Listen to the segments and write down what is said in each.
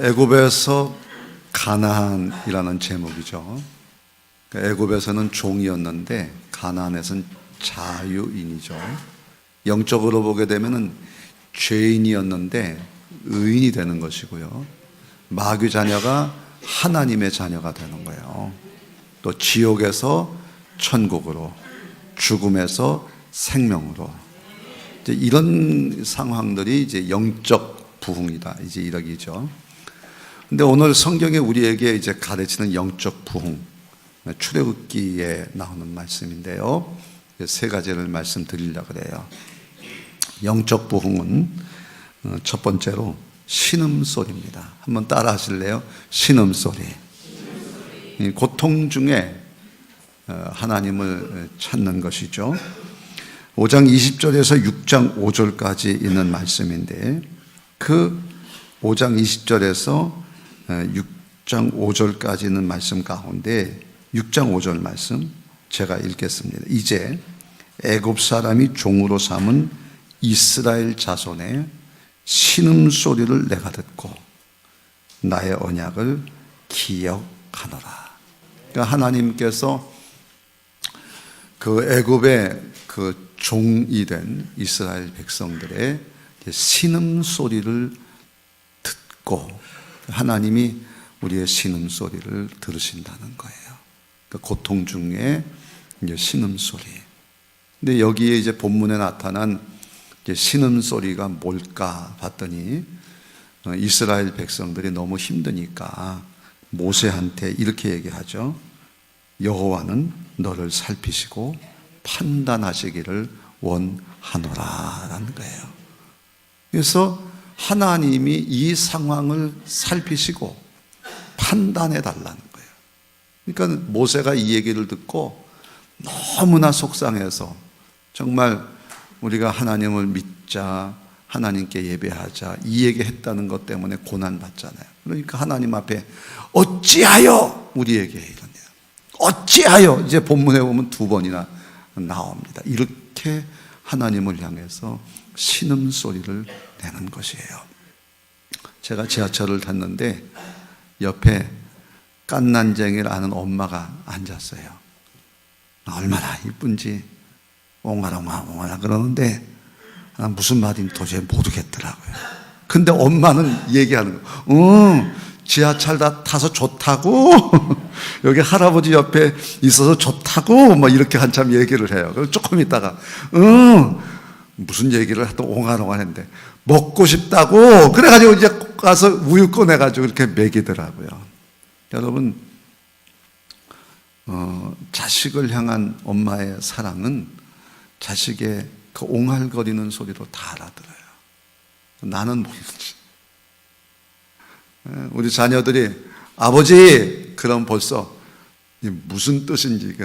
애굽에서 가나안이라는 제목이죠. 애굽에서는 종이었는데 가나안에서는 자유인이죠. 영적으로 보게 되면은 죄인이었는데 의인이 되는 것이고요. 마귀 자녀가 하나님의 자녀가 되는 거예요. 또 지옥에서 천국으로, 죽음에서 생명으로. 이제 이런 상황들이 이제 영적 부흥이다. 이제 이러기죠. 근데 오늘 성경에 우리에게 이제 가르치는 영적 부흥, 출애굽기에 나오는 말씀인데요. 세 가지를 말씀드리려고 그래요. 영적 부흥은 첫 번째로 신음소리입니다. 한번 따라 하실래요? 신음소리. 고통 중에 하나님을 찾는 것이죠. 5장 20절에서 6장 5절까지 있는 말씀인데 그 5장 20절에서 6장 5절까지 있는 말씀 가운데 6장 5절 말씀 제가 읽겠습니다. 이제 애굽 사람이 종으로 삼은 이스라엘 자손의 신음소리를 내가 듣고 나의 언약을 기억하노라. 그러니까 하나님께서 그 애굽의 그 종이 된 이스라엘 백성들의 신음소리를 듣고 하나님이 우리의 신음소리를 들으신다는 거예요. 그러니까 고통 중에 이제 신음소리. 근데 여기에 이제 본문에 나타난 이제 신음소리가 뭘까 봤더니 이스라엘 백성들이 너무 힘드니까 모세한테 이렇게 얘기하죠. 여호와는 너를 살피시고 판단하시기를 원하노라라는 거예요. 그래서 하나님이 이 상황을 살피시고 판단해 달라는 거예요. 그러니까 모세가 이 얘기를 듣고 너무나 속상해서 정말 우리가 하나님을 믿자, 하나님께 예배하자 이 얘기했다는 것 때문에 고난받잖아요. 그러니까 하나님 앞에 어찌하여 우리에게 이러냐. 어찌하여 이제 본문에 보면 두 번이나 나옵니다. 이렇게 하나님을 향해서 신음소리를 내는 것이에요. 제가 지하철을 탔는데 옆에 깐난쟁이를 아는 엄마가 앉았어요. 얼마나 이쁜지 옹알옹알 그러는데 무슨 말인지 도저히 모르겠더라고요. 근데 엄마는 얘기하는 거예요. 지하철 다 타서 좋다고 여기 할아버지 옆에 있어서 좋다고 뭐 이렇게 한참 얘기를 해요. 그래서 조금 있다가 무슨 얘기를 하도 옹알옹알 했는데 먹고 싶다고 그래가지고 이제 가서 우유 꺼내가지고 이렇게 먹이더라고요. 여러분 자식을 향한 엄마의 사랑은 자식의 그 옹알거리는 소리로 다 알아들어요. 나는 모르지. 우리 자녀들이 아버지 그럼 벌써 무슨 뜻인지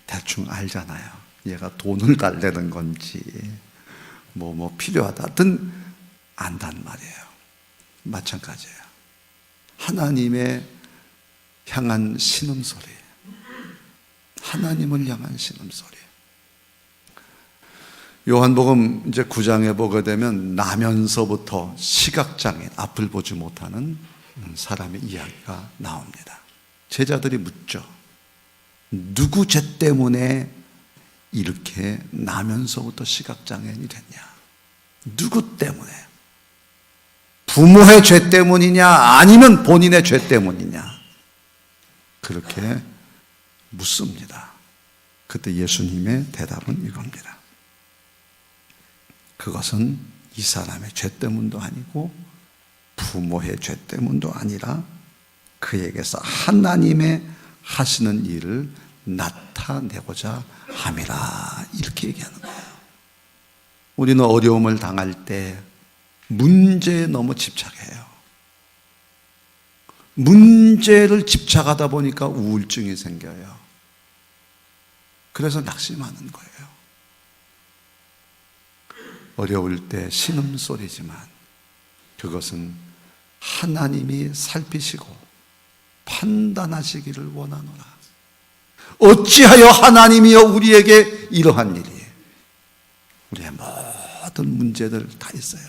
대충 알잖아요. 얘가 돈을 달래는 건지 뭐 필요하다든 안단 말이에요. 마찬가지예요. 하나님의 향한 신음소리, 하나님을 향한 신음소리. 요한복음 이제 9장에 보게 되면 나면서부터 시각장애인, 앞을 보지 못하는 사람의 이야기가 나옵니다. 제자들이 묻죠. 누구 죄 때문에 이렇게 나면서부터 시각장애인이 됐냐? 누구 때문에? 부모의 죄 때문이냐? 아니면 본인의 죄 때문이냐? 그렇게 묻습니다. 그때 예수님의 대답은 이겁니다. 그것은 이 사람의 죄 때문도 아니고 부모의 죄 때문도 아니라 그에게서 하나님의 하시는 일을 나타내고자 함이라 이렇게 얘기하는 거예요. 우리는 어려움을 당할 때 문제에 너무 집착해요. 문제를 집착하다 보니까 우울증이 생겨요. 그래서 낙심하는 거예요. 어려울 때 신음소리지만 그것은 하나님이 살피시고 판단하시기를 원하노라. 어찌하여 하나님이여 우리에게 이러한 일이. 우리의 모든 문제들 다 있어요.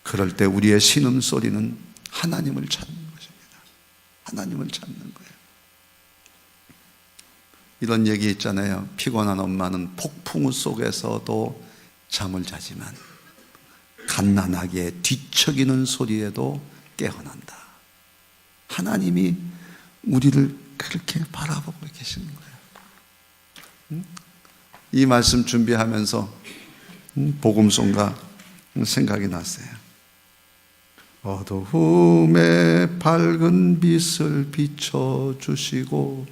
그럴 때 우리의 신음소리는 하나님을 찾는 것입니다. 하나님을 찾는 거예요. 이런 얘기 있잖아요. 피곤한 엄마는 폭풍우 속에서도 잠을 자지만 갓난아기의 뒤척이는 소리에도 깨어난다. 하나님이 우리를 그렇게 바라보고 계시는 거예요. 이 말씀 준비하면서 복음송가 생각이 났어요. 어두움에 밝은 빛을 비춰주시고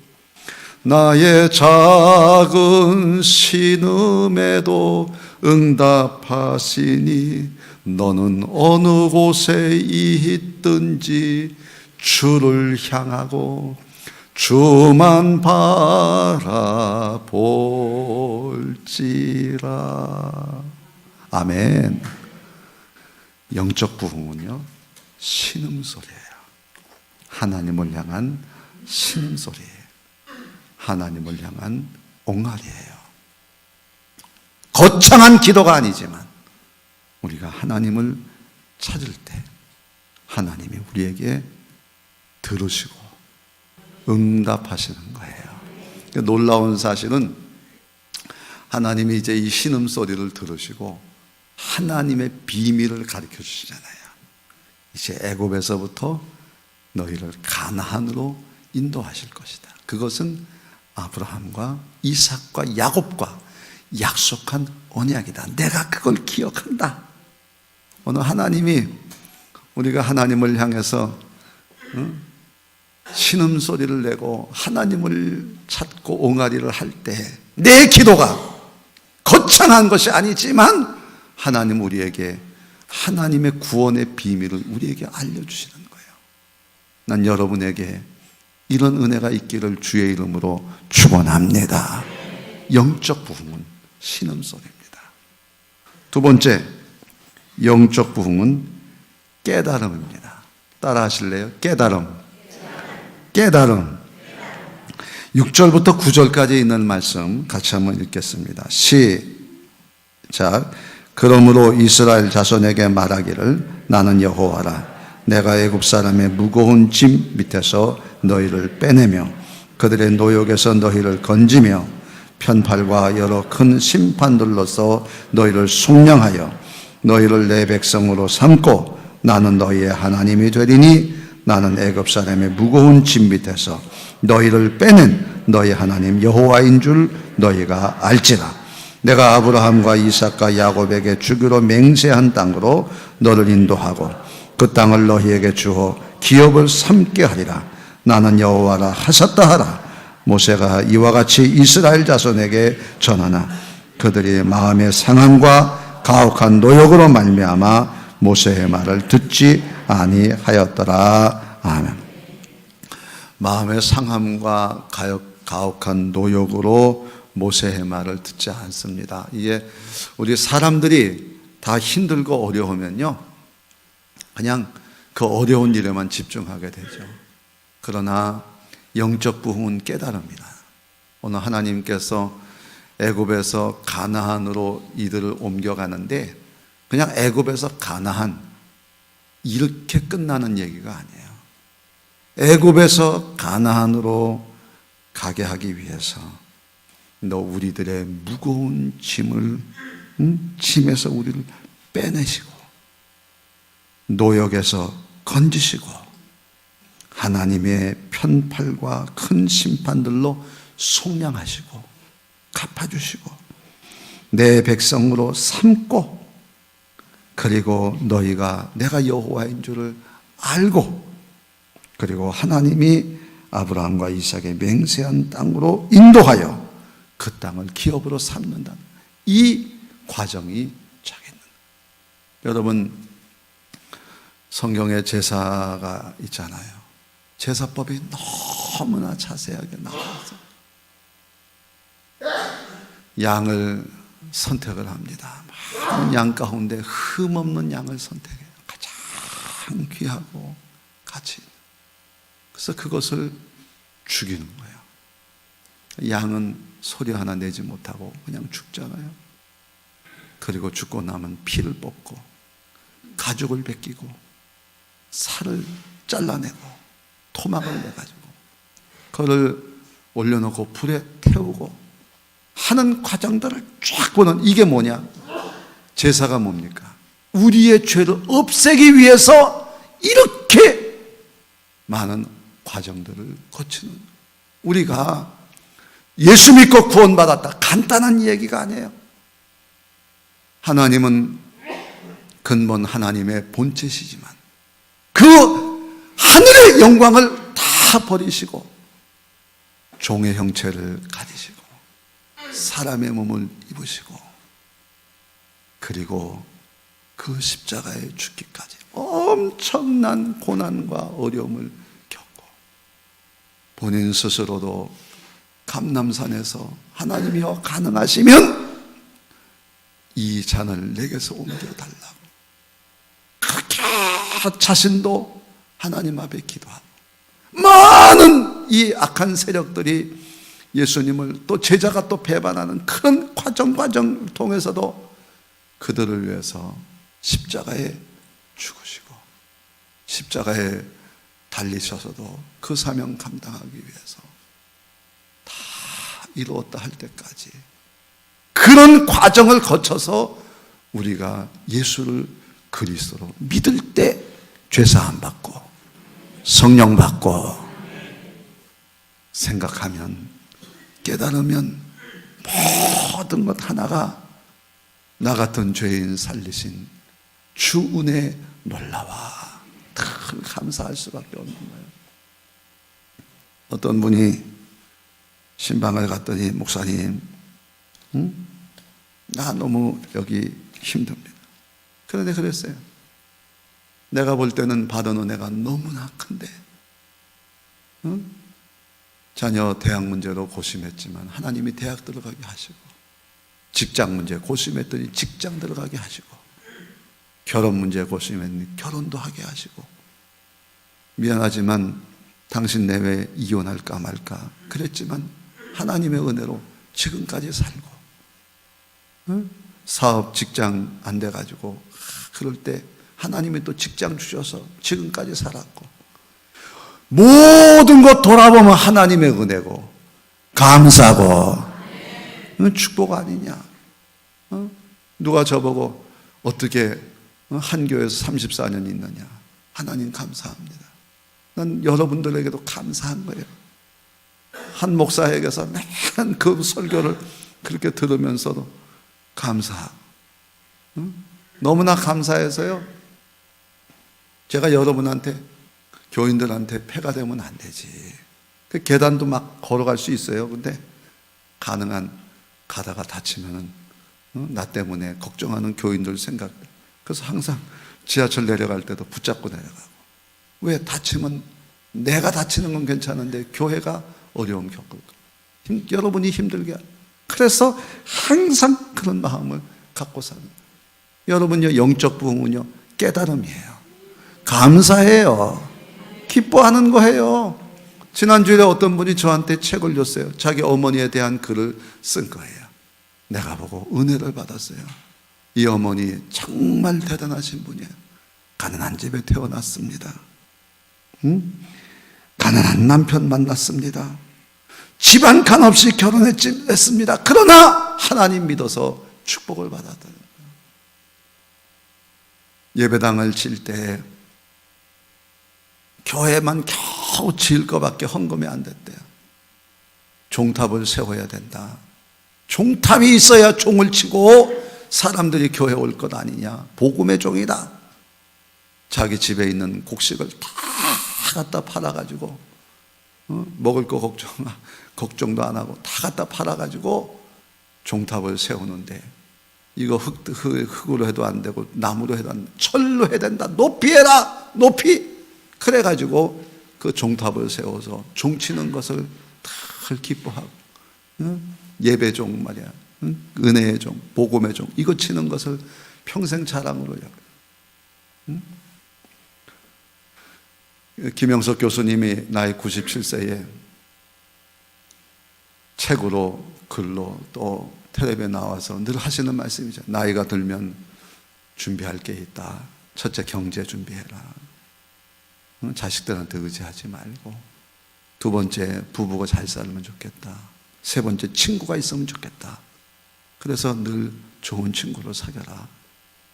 나의 작은 신음에도 응답하시니 너는 어느 곳에 있든지 주를 향하고 주만 바라볼지라. 아멘. 영적 부흥은요, 신음소리예요. 하나님을 향한 신음소리예요. 하나님을 향한 옹알이에요. 거창한 기도가 아니지만 우리가 하나님을 찾을 때 하나님이 우리에게 들으시고 응답하시는 거예요. 놀라운 사실은 하나님이 이제 이 신음소리를 들으시고 하나님의 비밀을 가르쳐 주시잖아요. 이제 애굽에서부터 너희를 가나안으로 인도하실 것이다. 그것은 아브라함과 이삭과 야곱과 약속한 언약이다. 내가 그걸 기억한다. 오늘 하나님이 우리가 하나님을 향해서 신음소리를 내고 하나님을 찾고 옹알이를 할 때 내 기도가 거창한 것이 아니지만 하나님 우리에게 하나님의 구원의 비밀을 우리에게 알려주시는 거예요. 난 여러분에게 이런 은혜가 있기를 주의 이름으로 축원합니다. 영적 부흥은 신음소리입니다. 두 번째, 영적 부흥은 깨달음입니다. 따라 하실래요? 깨달음. 6절부터 9절까지 있는 말씀 같이 한번 읽겠습니다. 시작. 그러므로 이스라엘 자손에게 말하기를 나는 여호와라. 내가 애굽 사람의 무거운 짐 밑에서 너희를 빼내며 그들의 노역에서 너희를 건지며 편팔과 여러 큰 심판들로서 너희를 속량하여 너희를 내 백성으로 삼고 나는 너희의 하나님이 되리니 나는 애굽 사람의 무거운 짐 밑에서 너희를 빼낸 너희 하나님 여호와인 줄 너희가 알지라. 내가 아브라함과 이삭과 야곱에게 주기로 맹세한 땅으로 너를 인도하고 그 땅을 너희에게 주어 기업을 삼게 하리라. 나는 여호와라 하셨다 하라. 모세가 이와 같이 이스라엘 자손에게 전하나 그들이 마음의 상함과 가혹한 노역으로 말미암아 모세의 말을 듣지 아니하였더라. 아멘. 마음의 상함과 가혹한 노역으로 모세의 말을 듣지 않습니다. 이게 우리 사람들이 다 힘들고 어려우면요, 그냥 그 어려운 일에만 집중하게 되죠. 그러나 영적 부흥은 깨달음이다. 오늘 하나님께서 애굽에서 가나안으로 이들을 옮겨가는데 그냥 애굽에서 가나안 이렇게 끝나는 얘기가 아니에요. 애굽에서 가나안으로 가게 하기 위해서 너 우리들의 무거운 짐을 짐에서 우리를 빼내시고 노역에서 건지시고 하나님의 편팔과 큰 심판들로 속량하시고 갚아주시고 내 백성으로 삼고 그리고 너희가 내가 여호와인 줄을 알고 그리고 하나님이 아브라함과 이삭의 맹세한 땅으로 인도하여 그 땅을 기업으로 삼는다. 이 과정이 자기는 여러분 성경에 제사가 있잖아요. 제사법이 너무나 자세하게 나와서 양을 선택을 합니다. 많은 양 가운데 흠없는 양을 선택해요. 가장 귀하고 가치 있는. 그래서 그것을 죽이는 거예요. 양은 소리 하나 내지 못하고 그냥 죽잖아요. 그리고 죽고 나면 피를 뽑고 가죽을 벗기고 살을 잘라내고 토막을 내가지고 그걸 올려놓고 불에 태우고 하는 과정들을 쫙 보는, 이게 뭐냐? 제사가 뭡니까? 우리의 죄를 없애기 위해서 이렇게 많은 과정들을 거치는, 우리가 예수 믿고 구원받았다, 간단한 얘기가 아니에요. 하나님은 근본 하나님의 본체시지만 그 하늘의 영광을 다 버리시고 종의 형체를 가지시고 사람의 몸을 입으시고 그리고 그 십자가에 죽기까지 엄청난 고난과 어려움을 겪고 본인 스스로도 감람산에서 하나님이여 가능하시면 이 잔을 내게서 옮겨달라고 그렇게 자신도 하나님 앞에 기도하고 많은 이 악한 세력들이 예수님을 또 제자가 또 배반하는 그런 과정을 통해서도 그들을 위해서 십자가에 죽으시고 십자가에 달리셔서도 그 사명 감당하기 위해서 다 이루었다 할 때까지 그런 과정을 거쳐서 우리가 예수를 그리스도로 믿을 때 죄사함 받고 성령 받고 생각하면 깨달으면 모든 것 하나가 나 같은 죄인 살리신 주 은혜에 놀라와 늘 감사할 수밖에 없는 거예요. 어떤 분이 신방을 갔더니 목사님, 나 너무 여기 힘듭니다. 그런데 그랬어요. 내가 볼 때는 받은 은혜가 너무나 큰데 자녀 대학 문제로 고심했지만 하나님이 대학 들어가게 하시고 직장 문제 고심했더니 직장 들어가게 하시고 결혼 문제 고심했더니 결혼도 하게 하시고 미안하지만 당신 내외 이혼할까 말까 그랬지만 하나님의 은혜로 지금까지 살고 사업 직장 안 돼가지고 그럴 때 하나님이 또 직장 주셔서 지금까지 살았고 모든 것 돌아보면 하나님의 은혜고 감사고 이건 축복 아니냐? 누가 저보고 어떻게 한 교회에서 34년 있느냐? 하나님 감사합니다. 난 여러분들에게도 감사한 거예요. 한 목사에게서 맨 그 설교를 그렇게 들으면서도 감사하고 너무나 감사해서요. 제가 여러분한테 교인들한테 폐가 되면 안 되지. 그 계단도 막 걸어갈 수 있어요. 근데 가능한 가다가 다치면은 나 때문에 걱정하는 교인들 생각. 그래서 항상 지하철 내려갈 때도 붙잡고 내려가고. 왜 다치면 내가 다치는 건 괜찮은데 교회가 어려움 겪을까? 여러분이 힘들게. 그래서 항상 그런 마음을 갖고 사는 거예요. 여러분요 영적 부흥은요 깨달음이에요. 감사해요. 기뻐하는 거예요. 지난주에 어떤 분이 저한테 책을 줬어요. 자기 어머니에 대한 글을 쓴 거예요. 내가 보고 은혜를 받았어요. 이 어머니 정말 대단하신 분이에요. 가난한 집에 태어났습니다. 가난한 남편 만났습니다. 집안 간 없이 결혼했습니다. 그러나 하나님 믿어서 축복을 받았다는 거예요. 예배당을 칠 때 교회만 겨우 지을 것밖에 헌금이 안 됐대요. 종탑을 세워야 된다. 종탑이 있어야 종을 치고 사람들이 교회 올 것 아니냐. 복음의 종이다. 자기 집에 있는 곡식을 다 갖다 팔아가지고 먹을 거 걱정도 안 하고 다 갖다 팔아가지고 종탑을 세우는데 이거 흙으로 해도 안 되고 나무로 해도 안 돼. 철로 해야 된다. 높이 해라. 높이. 그래가지고 그 종탑을 세워서 종치는 것을 다 기뻐하고 예배 종 말이야. 은혜의 종, 복음의 종 이거 치는 것을 평생 자랑으로 여겨요. 김영석 교수님이 나이 97세에 책으로 글로 또 텔레비에 나와서 늘 하시는 말씀이죠. 나이가 들면 준비할 게 있다. 첫째 경제 준비해라. 자식들한테 의지하지 말고, 두 번째, 부부가 잘 살면 좋겠다. 세 번째, 친구가 있으면 좋겠다. 그래서 늘 좋은 친구를 사귀어라.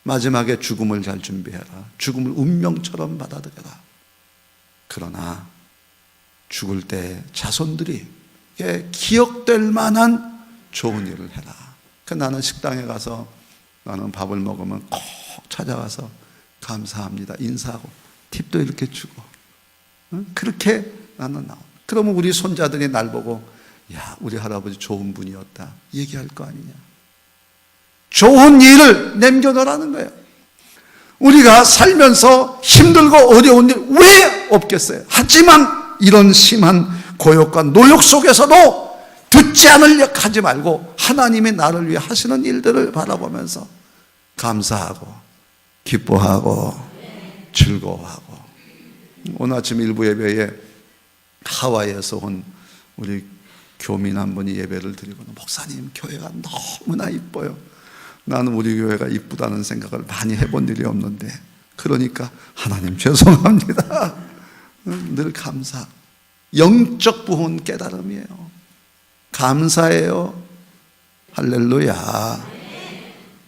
마지막에 죽음을 잘 준비해라. 죽음을 운명처럼 받아들여라. 그러나 죽을 때 자손들이 기억될 만한 좋은 일을 해라. 나는 식당에 가서 나는 밥을 먹으면 꼭 찾아가서 감사합니다 인사하고 팁도 이렇게 주고, 그렇게 나는 나오. 그러면 우리 손자들이 날 보고, 야, 우리 할아버지 좋은 분이었다 얘기할 거 아니냐. 좋은 일을 남겨놓으라는 거예요. 우리가 살면서 힘들고 어려운 일 왜 없겠어요? 하지만 이런 심한 고역과 노역 속에서도 듣지 않으려 하지 말고 하나님이 나를 위해 하시는 일들을 바라보면서 감사하고 기뻐하고 즐거워하고. 오늘 아침 일부 예배에 하와이에서 온 우리 교민 한 분이 예배를 드리고, 목사님 교회가 너무나 이뻐요. 나는 우리 교회가 이쁘다는 생각을 많이 해본 일이 없는데, 그러니까 하나님 죄송합니다. 늘 감사. 영적 부흥 깨달음이에요. 감사해요. 할렐루야.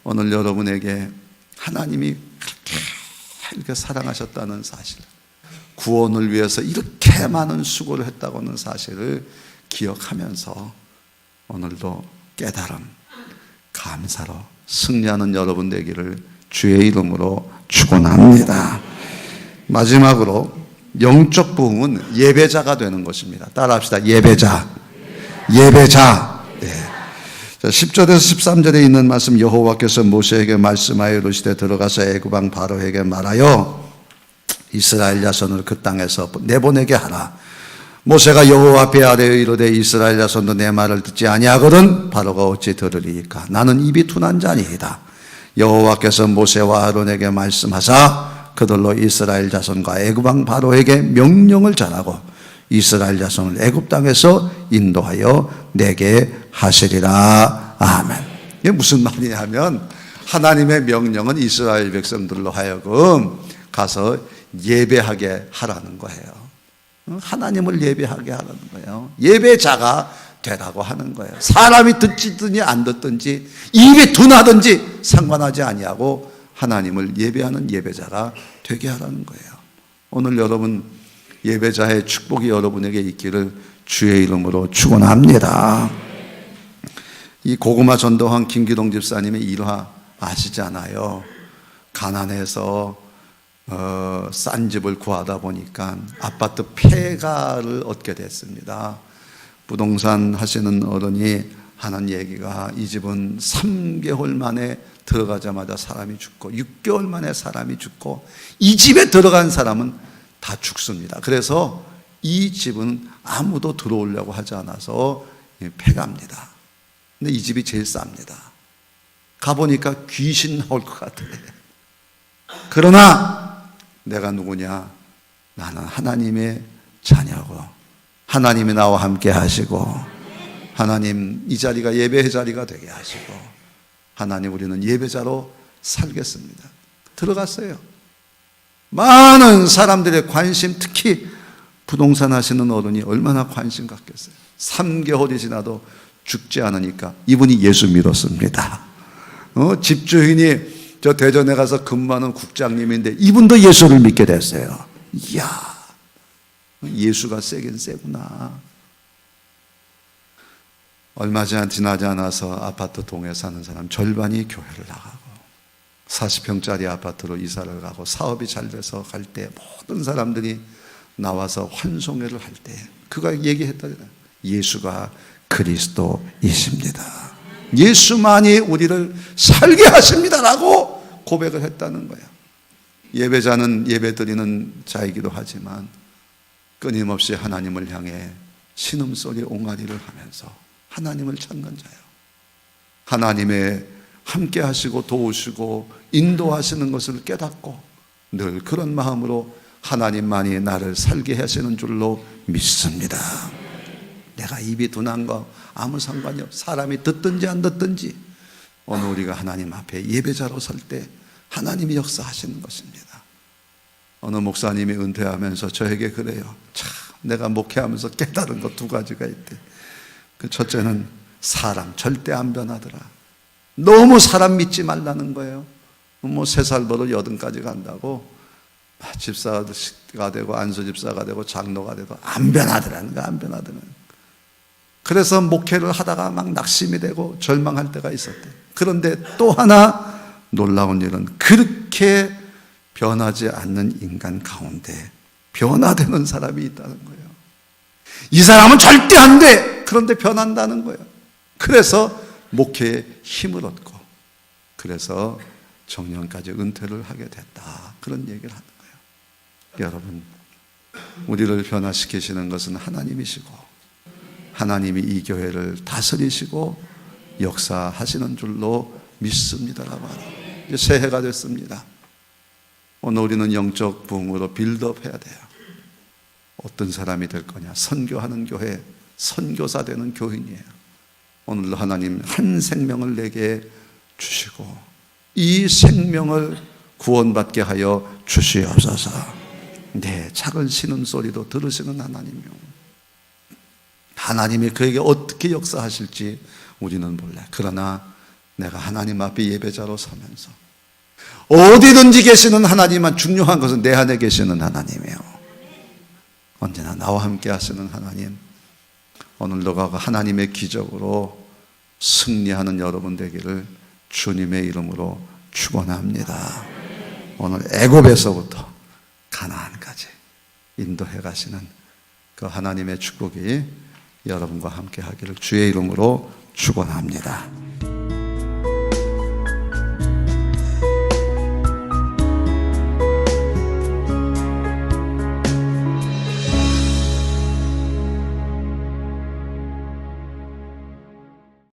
오늘 여러분에게 하나님이 그렇게 이렇게 사랑하셨다는 사실, 구원을 위해서 이렇게 많은 수고를 했다고 하는 사실을 기억하면서 오늘도 깨달음, 감사로 승리하는 여러분 되기를 주의 이름으로 축원합니다. 마지막으로 영적 부흥은 예배자가 되는 것입니다. 따라합시다. 예배자. 예배자. 네. 10절에서 13절에 있는 말씀, 여호와께서 모세에게 말씀하여 이르시되 들어가서 애굽 왕 바로에게 말하여 이스라엘 자손을 그 땅에서 내보내게 하라. 모세가 여호와 앞에 아뢰어 이르되 이스라엘 자손도 내 말을 듣지 아니하거든 바로가 어찌 들으리이까. 나는 입이 둔한 자니이다. 여호와께서 모세와 아론에게 말씀하사 그들로 이스라엘 자손과 애굽 왕 바로에게 명령을 전하고 이스라엘 자손을 애굽 땅에서 인도하여 내게 하시리라. 아멘. 이게 무슨 말이냐면, 하나님의 명령은 이스라엘 백성들로 하여금 가서 예배하게 하라는 거예요. 하나님을 예배하게 하라는 거예요. 예배자가 되라고 하는 거예요. 사람이 듣든지 안 듣든지 입이 둔하든지 상관하지 아니하고 하나님을 예배하는 예배자가 되게 하라는 거예요. 오늘 여러분 예배자의 축복이 여러분에게 있기를 주의 이름으로 축원합니다. 이 고구마 전도한 김기동 집사님의 일화 아시잖아요. 가난해서 싼 집을 구하다 보니까 아파트 폐가를 얻게 됐습니다. 부동산 하시는 어른이 하는 얘기가, 이 집은 3개월 만에 들어가자마자 사람이 죽고 6개월 만에 사람이 죽고 이 집에 들어간 사람은 다 죽습니다. 그래서 이 집은 아무도 들어오려고 하지 않아서 폐가입니다. 근데 이 집이 제일 쌉니다. 가보니까 귀신 나올 것 같아요. 그러나 내가 누구냐? 나는 하나님의 자녀고 하나님이 나와 함께 하시고 하나님 이 자리가 예배의 자리가 되게 하시고 하나님 우리는 예배자로 살겠습니다. 들어갔어요. 많은 사람들의 관심, 특히 부동산 하시는 어른이 얼마나 관심 갖겠어요. 3개월이 지나도 죽지 않으니까 이분이 예수 믿었습니다. 집주인이 저 대전에 가서 근무하는 국장님인데 이분도 예수를 믿게 됐어요. 이야, 예수가 세긴 세구나. 얼마 지나지 않아서 아파트 동에 사는 사람 절반이 교회를 나가고 40평짜리 아파트로 이사를 가고 사업이 잘 돼서 갈 때 모든 사람들이 나와서 환송회를 할 때 그가 얘기했다잖아요. 예수가 그리스도이십니다. 예수만이 우리를 살게 하십니다라고 고백을 했다는 거예요. 예배자는 예배드리는 자이기도 하지만 끊임없이 하나님을 향해 신음소리 옹알이를 하면서 하나님을 찾는 자예요. 하나님의 함께 하시고 도우시고 인도하시는 것을 깨닫고 늘 그런 마음으로 하나님만이 나를 살게 하시는 줄로 믿습니다. 내가 입이 둔한 거 아무 상관이 없어. 사람이 듣든지 안 듣든지 오늘 우리가 하나님 앞에 예배자로 설 때 하나님이 역사하시는 것입니다. 어느 목사님이 은퇴하면서 저에게 그래요. 참, 내가 목회하면서 깨달은 것 두 가지가 있대. 그 첫째는 사람 절대 안 변하더라. 너무 사람 믿지 말라는 거예요. 뭐 3살 버릇 80까지 간다고 집사가 되고 안수집사가 되고 장로가 되고 안 변하더라는 거야. 안 변하더라는 거야. 그래서 목회를 하다가 막 낙심이 되고 절망할 때가 있었대. 그런데 또 하나 놀라운 일은 그렇게 변하지 않는 인간 가운데 변화되는 사람이 있다는 거예요. 이 사람은 절대 안 돼! 그런데 변한다는 거예요. 그래서 목회에 힘을 얻고, 그래서 정년까지 은퇴를 하게 됐다. 그런 얘기를 하는 거예요. 여러분, 우리를 변화시키시는 것은 하나님이시고, 하나님이 이 교회를 다스리시고 역사하시는 줄로 믿습니다라고 하는. 이제 새해가 됐습니다. 오늘 우리는 영적 부흥으로 빌드업 해야 돼요. 어떤 사람이 될 거냐? 선교하는 교회, 선교사 되는 교인이에요. 오늘도 하나님 한 생명을 내게 주시고 이 생명을 구원받게 하여 주시옵소서. 네, 작은 신음소리도 들으시는 하나님이요. 하나님이 그에게 어떻게 역사하실지 우리는 몰라. 그러나 내가 하나님 앞에 예배자로 서면서 어디든지 계시는 하나님만, 중요한 것은 내 안에 계시는 하나님이에요. 언제나 나와 함께 하시는 하나님, 오늘도 하나님의 기적으로 승리하는 여러분 되기를 주님의 이름으로 축원합니다. 오늘 애굽에서부터 가나안까지 인도해 가시는 그 하나님의 축복이 여러분과 함께 하기를 주의 이름으로 축원합니다.